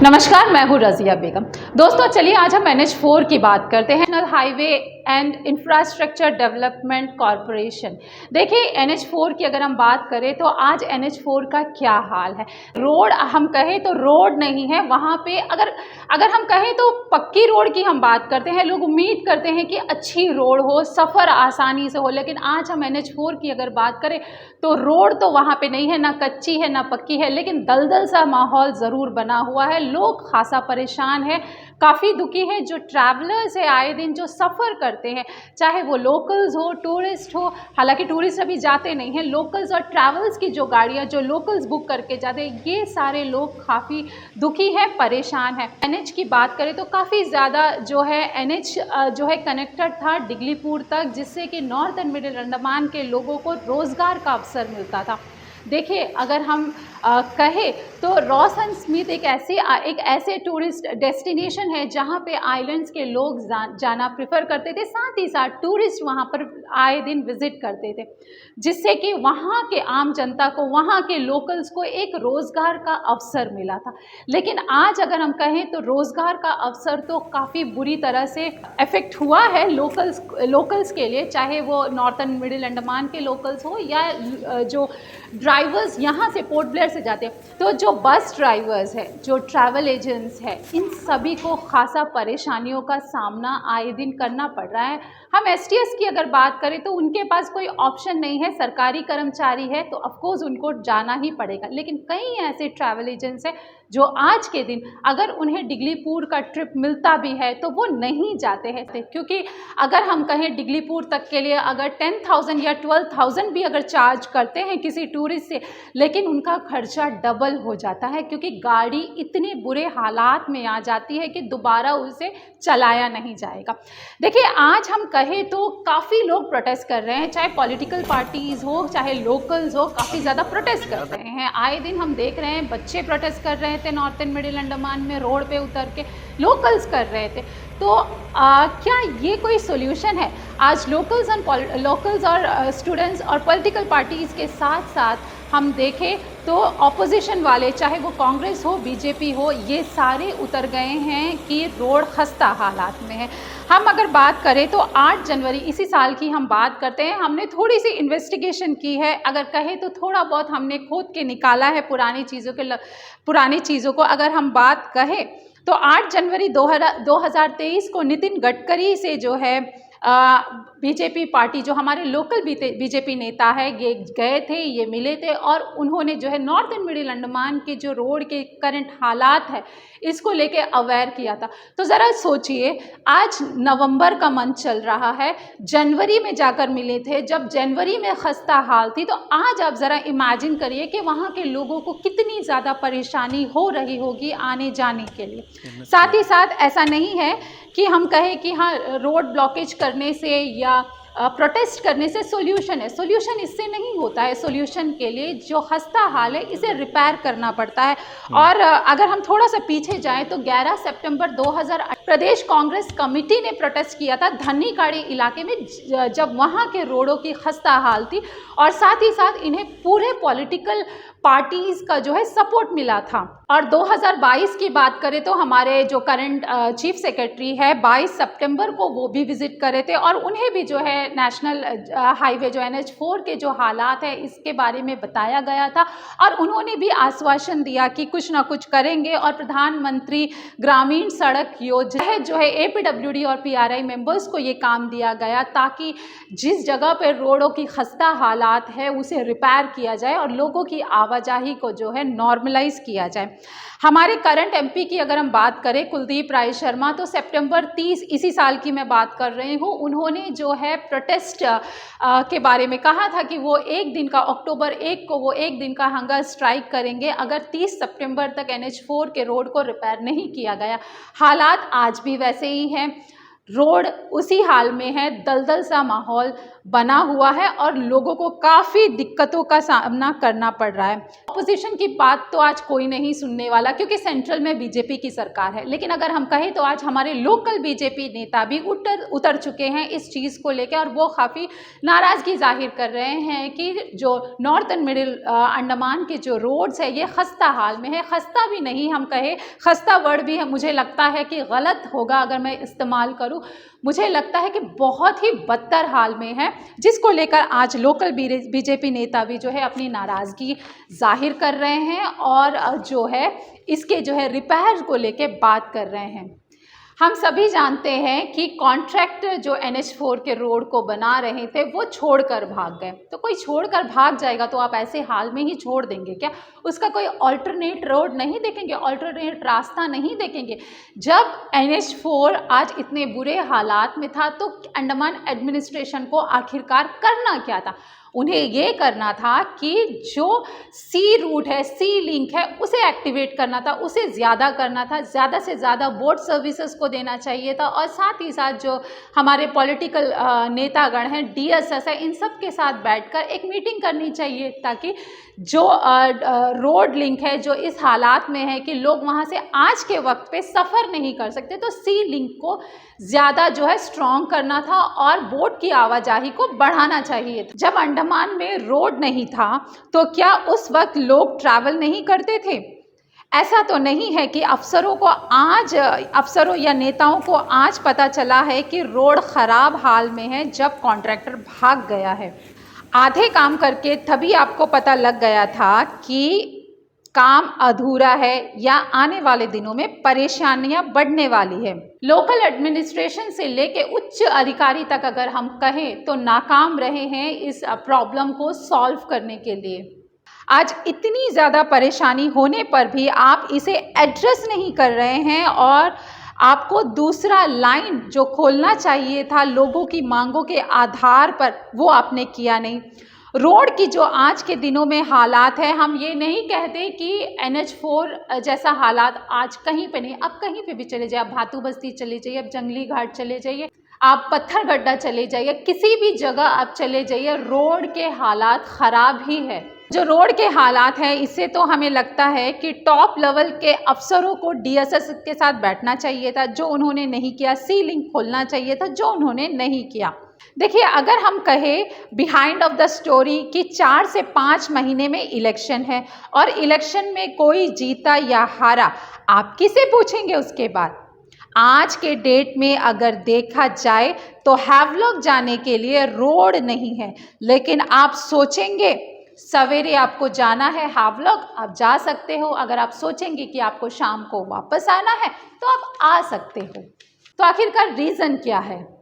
नमस्कार, मैं हूँ रज़िया बेगम। दोस्तों चलिए आज हम NH4 की बात करते हैं। National highway and infrastructure development corporation. देखिए NH4 की अगर हम बात करें तो आज NH4 का क्या हाल है। रोड हम कहें तो रोड नहीं है वहाँ पे, अगर हम कहें तो पक्की रोड की हम बात करते हैं। लोग उम्मीद करते हैं कि अच्छी रोड हो, सफ़र आसानी से हो, लेकिन आज हम NH4 की अगर बात करें तो रोड तो वहाँ पे नहीं है, ना कच्ची है ना पक्की है, लेकिन दलदल सा माहौल ज़रूर बना हुआ है। लोग खासा परेशान है, काफ़ी दुखी है। जो ट्रैवलर्स है आए दिन जो सफ़र करते हैं, चाहे वो लोकल्स हो, टूरिस्ट हो, हालांकि टूरिस्ट अभी जाते नहीं हैं, लोकल्स और ट्रैवल्स की जो गाड़ियाँ जो लोकल्स बुक करके जाते हैं, ये सारे लोग काफ़ी दुखी हैं, परेशान हैं। NH की बात करें तो काफ़ी ज़्यादा जो है NH जो है कनेक्टेड था डिगलीपुर तक, जिससे कि नॉर्थ एंड मिडिल अंडमान के लोगों को रोज़गार का अवसर मिलता था। देखिए अगर हम कहें तो रॉस एंड स्मिथ एक ऐसे टूरिस्ट डेस्टिनेशन है जहाँ पे आइलैंड्स के लोग जाना प्रेफर करते थे, साथ ही साथ टूरिस्ट वहाँ पर आए दिन विजिट करते थे, जिससे कि वहाँ के आम जनता को, वहाँ के लोकल्स को एक रोज़गार का अवसर मिला था। लेकिन आज अगर हम कहें तो रोज़गार का अवसर तो काफ़ी बुरी तरह से इफ़ेक्ट हुआ है लोकल्स के लिए, चाहे वो नॉर्थ एंड मिडिल अंडमान के लोकल्स हो या जो ड्राइवर्स यहाँ से पोर्ट ब्लेयर से जाते हैं। तो जो बस ड्राइवर्स हैं, जो ट्रैवल एजेंट्स हैं, इन सभी को खासा परेशानियों का सामना आए दिन करना पड़ रहा है। हम STS की अगर बात करें तो उनके पास कोई ऑप्शन नहीं है, सरकारी कर्मचारी है तो ऑफकोर्स उनको जाना ही पड़ेगा। लेकिन कई ऐसे ट्रैवल एजेंट्स हैं जो आज के दिन अगर उन्हें डिगलीपुर का ट्रिप मिलता भी है तो वो नहीं जाते हैं, क्योंकि अगर हम कहें डिगलीपुर तक के लिए अगर 10,000 या 12,000 भी अगर चार्ज करते हैं किसी टूरिस्ट से, लेकिन उनका खर्चा डबल हो जाता है, क्योंकि गाड़ी इतने बुरे हालात में आ जाती है कि दोबारा उसे चलाया नहीं जाएगा। देखिए आज हम कहें तो काफ़ी लोग प्रोटेस्ट कर रहे हैं, चाहे पॉलिटिकल पार्टीज़ हो चाहे लोकल्स हो, काफ़ी ज़्यादा प्रोटेस्ट कर रहे हैं। आए दिन हम देख रहे हैं बच्चे प्रोटेस्ट कर रहे थे नॉर्थ एंड मिडिल अंडमान में, रोड पे उतर के लोकल्स कर रहे थे। तो क्या ये कोई सोल्यूशन है? आज लोकल्स और स्टूडेंट्स और पॉलिटिकल पार्टीज़ के साथ साथ हम देखें तो ऑपोजिशन वाले, चाहे वो कांग्रेस हो BJP हो, ये सारे उतर गए हैं कि रोड खस्ता हालात में है। हम अगर बात करें तो 8 जनवरी इसी साल की हम बात करते हैं, हमने थोड़ी सी इन्वेस्टिगेशन की है, अगर कहें तो थोड़ा बहुत हमने खोद के निकाला है पुरानी चीज़ों को। अगर हम बात कहें तो 8 जनवरी 2023 को नितिन गडकरी से जो है BJP पार्टी, जो हमारे लोकल BJP नेता है, ये गए थे, ये मिले थे और उन्होंने जो है नॉर्थ एंड मिडिल अंडमान के जो रोड के करंट हालात है इसको लेके अवेयर किया था। तो ज़रा सोचिए, आज नवंबर का मंथ चल रहा है, जनवरी में जाकर मिले थे, जब जनवरी में खस्ता हाल थी, तो आज आप ज़रा इमेजिन करिए कि वहाँ के लोगों को कितनी ज़्यादा परेशानी हो रही होगी आने जाने के लिए। साथ ही साथ ऐसा नहीं है कि हम कहें कि हाँ रोड ब्लॉकेज करने से या प्रोटेस्ट करने से सोल्यूशन है। सोल्यूशन इससे नहीं होता है। सोल्यूशन के लिए जो खस्ता हाल है इसे रिपेयर करना पड़ता है। और अगर हम थोड़ा सा पीछे जाएं तो 11 सितंबर 2008 प्रदेश कांग्रेस कमेटी ने प्रोटेस्ट किया था धन्नीकाड़ी इलाके में, जब वहाँ के रोडों की खस्ता हाल थी और साथ ही साथ इन्हें पूरे पॉलिटिकल पार्टीज़ का जो है सपोर्ट मिला था। और 2022 की बात करें तो हमारे जो करंट चीफ सेक्रेटरी है 22 सितंबर को वो भी विजिट करे थे और उन्हें भी जो है नेशनल हाईवे जो NH4 के जो हालात है इसके बारे में बताया गया था और उन्होंने भी आश्वासन दिया कि कुछ ना कुछ करेंगे। और प्रधानमंत्री ग्रामीण सड़क योजना जो है APWD और PRI मेंबर्स को ये काम दिया गया ताकि जिस जगह पर रोडों की खस्ता हालात है उसे रिपेयर किया जाए और लोगों की आवाजाही को जो है नॉर्मलाइज किया जाए। हमारे करंट MP की अगर हम बात करें कुलदीप राय शर्मा, तो सितंबर 30 इसी साल की मैं बात कर रही हूँ, उन्होंने जो है प्रोटेस्ट के बारे में कहा था कि वो एक दिन का अक्टूबर 1 को वो एक दिन का हंगर स्ट्राइक करेंगे अगर 30 सितंबर तक NH4 के रोड को रिपेयर नहीं किया गया। हालात आज भी वैसे ही हैं। रोड उसी हाल में है, दलदल सा माहौल बना हुआ है और लोगों को काफ़ी दिक्कतों का सामना करना पड़ रहा है। ऑपोजिशन की बात तो आज कोई नहीं सुनने वाला क्योंकि सेंट्रल में बीजेपी की सरकार है, लेकिन अगर हम कहें तो आज हमारे लोकल बीजेपी नेता भी उतर चुके हैं इस चीज़ को लेकर और वो काफ़ी नाराज़गी जाहिर कर रहे हैं कि जो नॉर्थ एंड मिडिल अंडमान के जो रोड्स है ये खस्ता हाल में है। खस्ता भी नहीं, हम कहें खस्ता वर्ड भी है, मुझे लगता है कि गलत होगा अगर मैं इस्तेमाल करूँ। मुझे लगता है कि बहुत ही बदतर हाल में है, जिसको लेकर आज लोकल बीजेपी नेता भी जो है अपनी नाराज़गी जाहिर कर रहे हैं और जो है इसके जो है रिपेयर को लेके बात कर रहे हैं। हम सभी जानते हैं कि कॉन्ट्रैक्टर जो NH4 के रोड को बना रहे थे वो छोड़कर भाग गए। तो कोई छोड़कर भाग जाएगा तो आप ऐसे हाल में ही छोड़ देंगे क्या? उसका कोई अल्टरनेट रोड नहीं देखेंगे, अल्टरनेट रास्ता नहीं देखेंगे? जब NH4 आज इतने बुरे हालात में था तो अंडमान एडमिनिस्ट्रेशन को आखिरकार करना क्या था? उन्हें ये करना था कि जो सी रूट है, सी लिंक है, उसे एक्टिवेट करना था, उसे ज़्यादा करना था, ज़्यादा से ज़्यादा बोट सर्विसेज को देना चाहिए था और साथ ही साथ जो हमारे पॉलिटिकल नेतागण हैं, DSS है, इन सब के साथ बैठकर एक मीटिंग करनी चाहिए ताकि जो रोड लिंक है जो इस हालात में है कि लोग वहाँ से आज के वक्त पे सफ़र नहीं कर सकते, तो सी लिंक को ज़्यादा जो है स्ट्रॉन्ग करना था और बोट की आवाजाही को बढ़ाना चाहिए था। जब अंडमान में रोड नहीं था तो क्या उस वक्त लोग ट्रैवल नहीं करते थे? ऐसा तो नहीं है कि अफसरों या नेताओं को आज पता चला है कि रोड ख़राब हाल में है जब कॉन्ट्रैक्टर भाग गया है। आधे काम करके तभी आपको पता लग गया था कि काम अधूरा है या आने वाले दिनों में परेशानियां बढ़ने वाली है। लोकल एडमिनिस्ट्रेशन से लेके उच्च अधिकारी तक अगर हम कहें तो नाकाम रहे हैं इस प्रॉब्लम को सॉल्व करने के लिए। आज इतनी ज़्यादा परेशानी होने पर भी आप इसे एड्रेस नहीं कर रहे हैं और आपको दूसरा लाइन जो खोलना चाहिए था लोगों की मांगों के आधार पर, वो आपने किया नहीं। रोड की जो आज के दिनों में हालात है, हम ये नहीं कहते कि NH4 जैसा हालात आज कहीं पे नहीं, अब कहीं पे भी चले जाइए, आप भातू बस्ती चले जाइए, अब जंगली घाट चले जाइए, आप पत्थर गड्ढा चले जाइए, किसी भी जगह आप चले जाइए, रोड के हालात ख़राब ही है। जो रोड के हालात हैं इससे तो हमें लगता है कि टॉप लेवल के अफसरों को DSS के साथ बैठना चाहिए था, जो उन्होंने नहीं किया। सी लिंक खोलना चाहिए था, जो उन्होंने नहीं किया। देखिए, अगर हम कहें बिहाइंड ऑफ द स्टोरी कि 4 से 5 महीने में इलेक्शन है और इलेक्शन में कोई जीता या हारा, आप किसे पूछेंगे उसके बाद? आज के डेट में अगर देखा जाए तो हैवलॉक जाने के लिए रोड नहीं है, लेकिन आप सोचेंगे सवेरे आपको जाना है हैवलॉक, आप जा सकते हो। अगर आप सोचेंगे कि आपको शाम को वापस आना है तो आप आ सकते हो। तो आखिरकार रीज़न क्या है?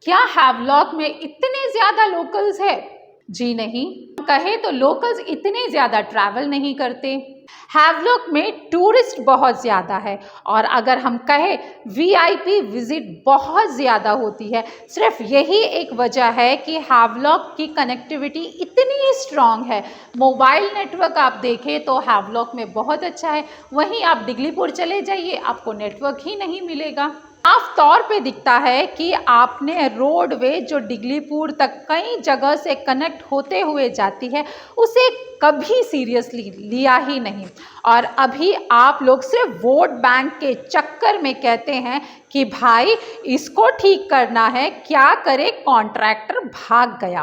क्या हैवलॉक में इतने ज़्यादा लोकल्स है? जी नहीं। कहे तो लोकल्स इतने ज़्यादा ट्रैवल नहीं करते। हैवलॉक में टूरिस्ट बहुत ज़्यादा है और अगर हम कहें VIP विज़िट बहुत ज़्यादा होती है। सिर्फ यही एक वजह है कि हैवलॉक की कनेक्टिविटी इतनी स्ट्रॉन्ग है। मोबाइल नेटवर्क आप देखें तो हैवलॉक में बहुत अच्छा है, वहीं आप डिगलीपुर चले जाइए, आपको नेटवर्क ही नहीं मिलेगा। साफ तौर पे दिखता है कि आपने रोडवे जो डिगलीपुर तक कई जगह से कनेक्ट होते हुए जाती है उसे कभी सीरियसली लिया ही नहीं, और अभी आप लोग सिर्फ वोट बैंक के चक्कर में कहते हैं कि भाई इसको ठीक करना है, क्या करे कॉन्ट्रैक्टर भाग गया।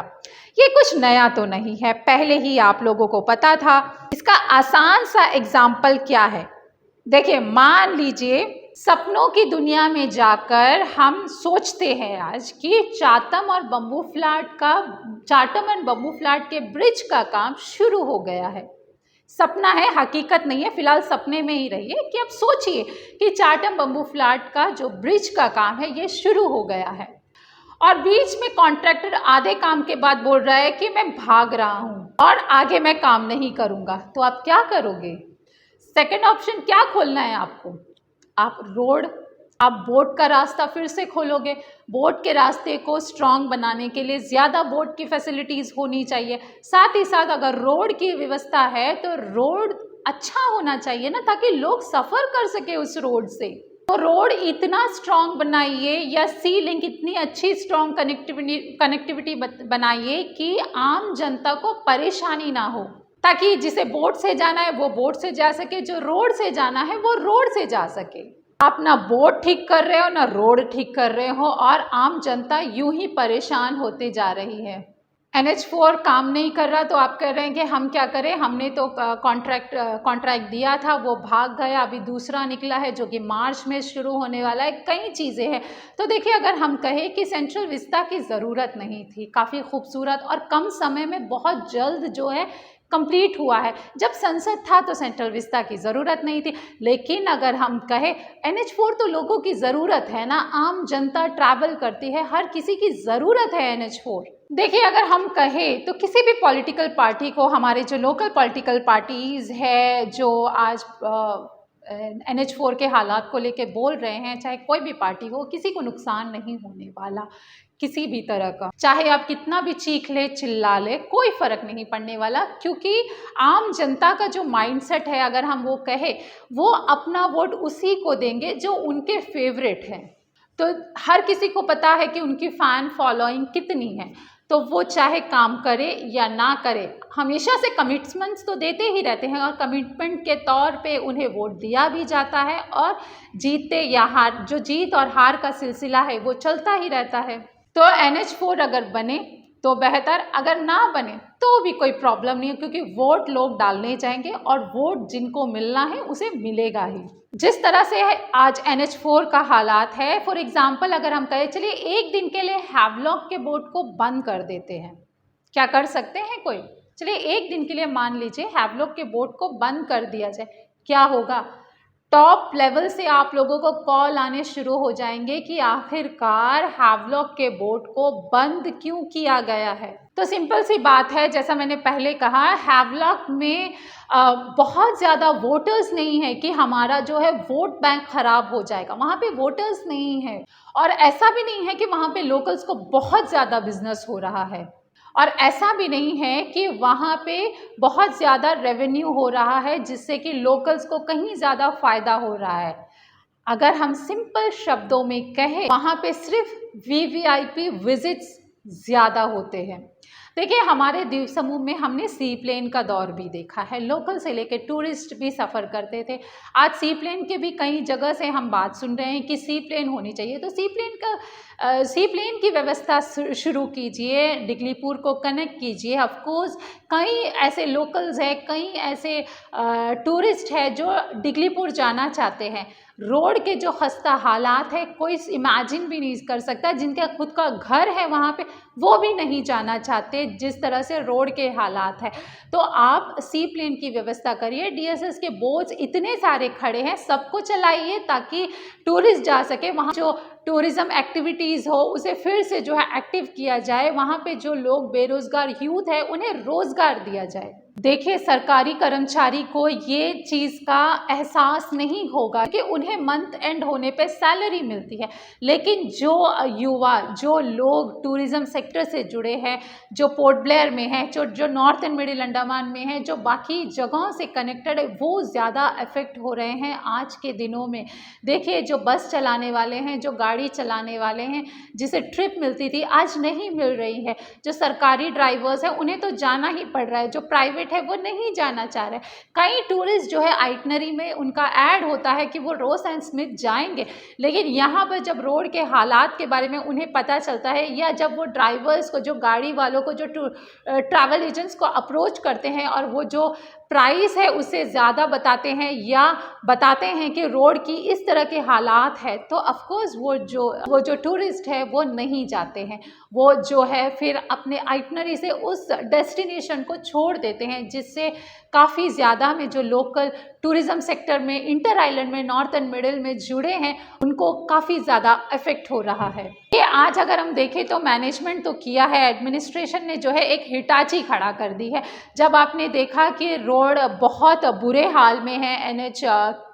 ये कुछ नया तो नहीं है, पहले ही आप लोगों को पता था। इसका आसान सा एग्जाम्पल क्या है? देखिए, मान लीजिए सपनों की दुनिया में जाकर हम सोचते हैं आज कि चाटम एंड बम्बू फ्लैट के ब्रिज का काम शुरू हो गया है। सपना है, हकीकत नहीं है, फिलहाल सपने में ही रहिए कि अब सोचिए कि चाटम बम्बू फ्लैट का जो ब्रिज का काम है ये शुरू हो गया है और बीच में कॉन्ट्रैक्टर आधे काम के बाद बोल रहा है कि मैं भाग रहा हूँ और आगे मैं काम नहीं करूँगा। तो आप क्या करोगे? सेकेंड ऑप्शन क्या खोलना है आपको? आप बोट का रास्ता फिर से खोलोगे। बोट के रास्ते को स्ट्रॉन्ग बनाने के लिए ज़्यादा बोट की फैसिलिटीज़ होनी चाहिए। साथ ही साथ अगर रोड की व्यवस्था है तो रोड अच्छा होना चाहिए ना, ताकि लोग सफ़र कर सके उस रोड से। तो रोड इतना स्ट्रॉन्ग बनाइए या सी लिंक इतनी अच्छी स्ट्रॉन्ग कनेक्टिविटी बनाइए कि आम जनता को परेशानी ना हो, ताकि जिसे बोट से जाना है वो बोट से जा सके, जो रोड से जाना है वो रोड से जा सके। आप ना बोट ठीक कर रहे हो ना रोड ठीक कर रहे हो, और आम जनता यूं ही परेशान होते जा रही है। NH4 काम नहीं कर रहा तो आप कह रहे हैं कि हम क्या करें, हमने तो कॉन्ट्रैक्ट दिया था, वो भाग गया, अभी दूसरा निकला है जो कि मार्च में शुरू होने वाला है, कई चीज़ें हैं। तो देखिए, अगर हम कहें कि सेंट्रल विस्टा की ज़रूरत नहीं थी, काफ़ी खूबसूरत और कम समय में बहुत जल्द जो है कंप्लीट हुआ है। जब संसद था तो सेंट्रल विस्टा की ज़रूरत नहीं थी, लेकिन अगर हम कहें NH4 तो लोगों की ज़रूरत है ना, आम जनता ट्रैवल करती है, हर किसी की ज़रूरत है NH4। देखिए, अगर हम कहें तो किसी भी पॉलिटिकल पार्टी को, हमारे जो लोकल पॉलिटिकल पार्टीज़ है जो आज NH4 के हालात को लेके बोल रहे हैं, चाहे कोई भी पार्टी हो, किसी को नुकसान नहीं होने वाला किसी भी तरह का। चाहे आप कितना भी चीख ले चिल्ला ले, कोई फर्क नहीं पड़ने वाला, क्योंकि आम जनता का जो माइंडसेट है, अगर हम वो कहें, वो अपना वोट उसी को देंगे जो उनके फेवरेट है। तो हर किसी को पता है कि उनकी फ़ैन फॉलोइंग कितनी है, तो वो चाहे काम करे या ना करे, हमेशा से कमिटमेंट्स तो देते ही रहते हैं, और कमिटमेंट के तौर पे उन्हें वोट दिया भी जाता है, और जीतते या हार, जो जीत और हार का सिलसिला है वो चलता ही रहता है। तो NH4 अगर बने तो बेहतर, अगर ना बने तो भी कोई प्रॉब्लम नहीं है, क्योंकि वोट लोग डालने जाएंगे और वोट जिनको मिलना है उसे मिलेगा ही। जिस तरह से आज NH4 का हालात है, फॉर एग्जांपल अगर हम कहें, चलिए एक दिन के लिए हैवलॉक के बोट को बंद कर देते हैं, क्या कर सकते हैं कोई? चलिए एक दिन के लिए मान लीजिए हैवलॉक के बोट को बंद कर दिया जाए, क्या होगा? टॉप लेवल से आप लोगों को कॉल आने शुरू हो जाएंगे कि आखिरकार हैवलॉक के बोट को बंद क्यों किया गया है। तो सिंपल सी बात है, जैसा मैंने पहले कहा, हैवलॉक में बहुत ज़्यादा वोटर्स नहीं है कि हमारा जो है वोट बैंक खराब हो जाएगा, वहाँ पे वोटर्स नहीं है, और ऐसा भी नहीं है कि वहाँ पे लोकल्स को बहुत ज़्यादा बिजनेस हो रहा है, और ऐसा भी नहीं है कि वहाँ पे बहुत ज़्यादा रेवेन्यू हो रहा है जिससे कि लोकल्स को कहीं ज़्यादा फ़ायदा हो रहा है। अगर हम सिंपल शब्दों में कहें, वहाँ पे सिर्फ VVIP विजिट्स ज़्यादा होते हैं। देखिए, हमारे द्वीप समूह में हमने सी प्लेन का दौर भी देखा है, लोकल से लेकर टूरिस्ट भी सफ़र करते थे। आज सी प्लेन के भी कई जगह से हम बात सुन रहे हैं कि सी प्लेन होनी चाहिए, तो सी प्लेन की व्यवस्था शुरू कीजिए, डिगलीपुर को कनेक्ट कीजिए। ऑफ कोर्स कई ऐसे लोकल्स हैं, कई ऐसे टूरिस्ट हैं जो डिगलीपुर जाना चाहते हैं। रोड के जो खस्ता हालात है, कोई इमेजिन भी नहीं कर सकता, जिनका खुद का घर है वहाँ पे, वो भी नहीं जाना चाहते जिस तरह से रोड के हालात है। तो आप सी प्लेन की व्यवस्था करिए, DSS के बोट्स इतने सारे खड़े हैं, सबको चलाइए ताकि टूरिस्ट जा सके, वहाँ जो टूरिज़्म एक्टिविटीज़ हो उसे फिर से जो है एक्टिव किया जाए, वहाँ पे जो लोग बेरोज़गार यूथ है उन्हें रोज़गार दिया जाए। देखिए, सरकारी कर्मचारी को ये चीज़ का एहसास नहीं होगा कि उन्हें मंथ एंड होने पे सैलरी मिलती है, लेकिन जो युवा, जो लोग टूरिज़्म सेक्टर से जुड़े हैं, जो पोर्ट ब्लेयर में हैं, जो नॉर्थ एंड मिडिल अंडमान में हैं, जो बाकी जगहों से कनेक्टेड है, वो ज़्यादा अफेक्ट हो रहे हैं आज के दिनों में। देखिए, जो बस चलाने वाले हैं, जो गाड़ी चलाने वाले हैं, जिसे ट्रिप मिलती थी आज नहीं मिल रही है। जो सरकारी ड्राइवर्स हैं उन्हें तो जाना ही पड़ रहा है, जो प्राइवेट है वो नहीं जाना चाह रहे। कई टूरिस्ट जो है आइटनरी में उनका ऐड होता है कि वो रोज एंड स्मिथ जाएंगे, लेकिन यहाँ पर जब रोड के हालात के बारे में उन्हें पता चलता है, या जब वो ड्राइवर्स को, जो गाड़ी वालों को, जो ट्रैवल एजेंट्स को अप्रोच करते हैं और वो जो प्राइस है उससे ज़्यादा बताते हैं, या बताते हैं कि रोड की इस तरह के हालात है, तो ऑफकोर्स वो जो टूरिस्ट है वो नहीं जाते हैं, वो जो है फिर अपने आइटनरी से उस डेस्टिनेशन को छोड़ देते हैं, जिससे काफ़ी ज़्यादा में जो लोकल टूरिज़्म सेक्टर में, इंटर आइलैंड में, नॉर्थ एंड मिडिल में जुड़े हैं, उनको काफ़ी ज़्यादा इफेक्ट हो रहा है। ये आज अगर हम देखें तो मैनेजमेंट तो किया है, एडमिनिस्ट्रेशन ने जो है एक हिटाची खड़ा कर दी है। जब आपने देखा कि रोड बहुत बुरे हाल में है, एनएच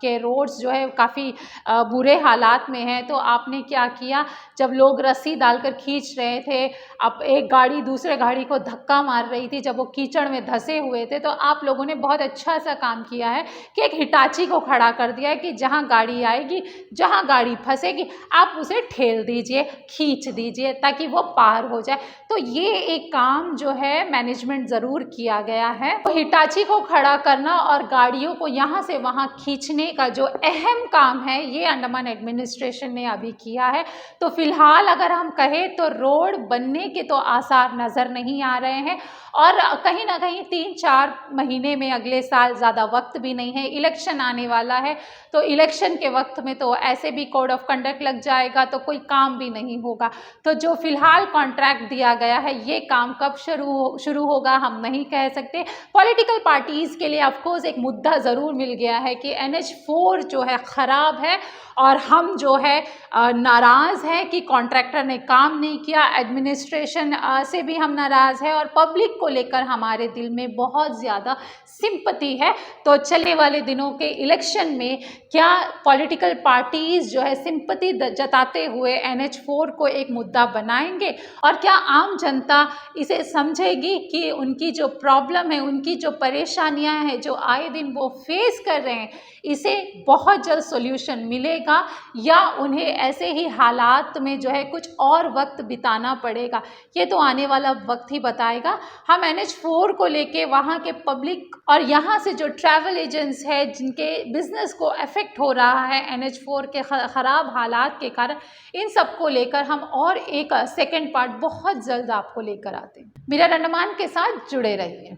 के रोड्स जो है काफ़ी बुरे हालात में हैं, तो आपने क्या किया, जब लोग रस्सी डालकर खींच रहे थे, अब एक गाड़ी दूसरे गाड़ी को धक्का मार रही थी, जब वो कीचड़ में धंसे हुए थे, तो आप लोगों ने बहुत अच्छा सा काम किया है कि एक हिटाची को खड़ा कर दिया है कि जहाँ गाड़ी आएगी, जहाँ गाड़ी फंसेगी, आप उसे ठेल दीजिए, खींच दीजिए ताकि वो पार हो जाए। तो ये एक काम जो है मैनेजमेंट ज़रूर किया गया है। तो हिटाची को खड़ा करना और गाड़ियों को यहाँ से वहाँ खींचने का जो अहम काम है, ये अंडमान एडमिनिस्ट्रेशन ने अभी किया है। तो फिलहाल अगर हम कहें तो रोड बनने के तो आसार नज़र नहीं आ रहे हैं, और कहीं ना कहीं 3-4 महीने में, अगले साल ज़्यादा वक्त भी नहीं है, इलेक्शन आने वाला है, तो इलेक्शन के वक्त में तो ऐसे भी कोड ऑफ कंडक्ट लग जाएगा, तो कोई काम भी नहीं होगा। तो जो फिलहाल कॉन्ट्रैक्ट दिया गया है, ये काम कब शुरू होगा हम नहीं कह सकते। पॉलिटिकल पार्टीज़ के लिए ऑफकोर्स एक मुद्दा ज़रूर मिल गया है कि NH4 जो है ख़राब है, और हम जो है नाराज़ हैं कि कॉन्ट्रैक्टर ने काम नहीं किया, एडमिनिस्ट्रेशन से भी हम नाराज़ हैं, और पब्लिक को लेकर हमारे दिल में बहुत ज़्यादा सिंपैथी है। तो चलने वाले दिनों के इलेक्शन में क्या पॉलिटिकल पार्टीज़ जो है सिंपैथी जताते हुए NH4 को एक मुद्दा बनाएंगे, और क्या आम जनता इसे समझेगी कि उनकी जो प्रॉब्लम है, उनकी जो परेशानियां हैं, जो आए दिन वो फेस कर रहे हैं, इसे बहुत जल्द सॉल्यूशन मिलेगा, या उन्हें ऐसे ही हालात में जो है कुछ और वक्त बिताना पड़ेगा, ये तो आने वाला वक्त ही बताएगा। हम NH4 को लेके वहाँ के पब्लिक और यहाँ से जो ट्रैवल एजेंट्स है, जिनके बिजनेस को अफेक्ट हो रहा है NH4 के ख़राब हालात के कारण, इन सब को लेकर हम और एक सेकंड पार्ट बहुत जल्द आपको लेकर आते हैं। मिरर अंडमान के साथ जुड़े रहिए।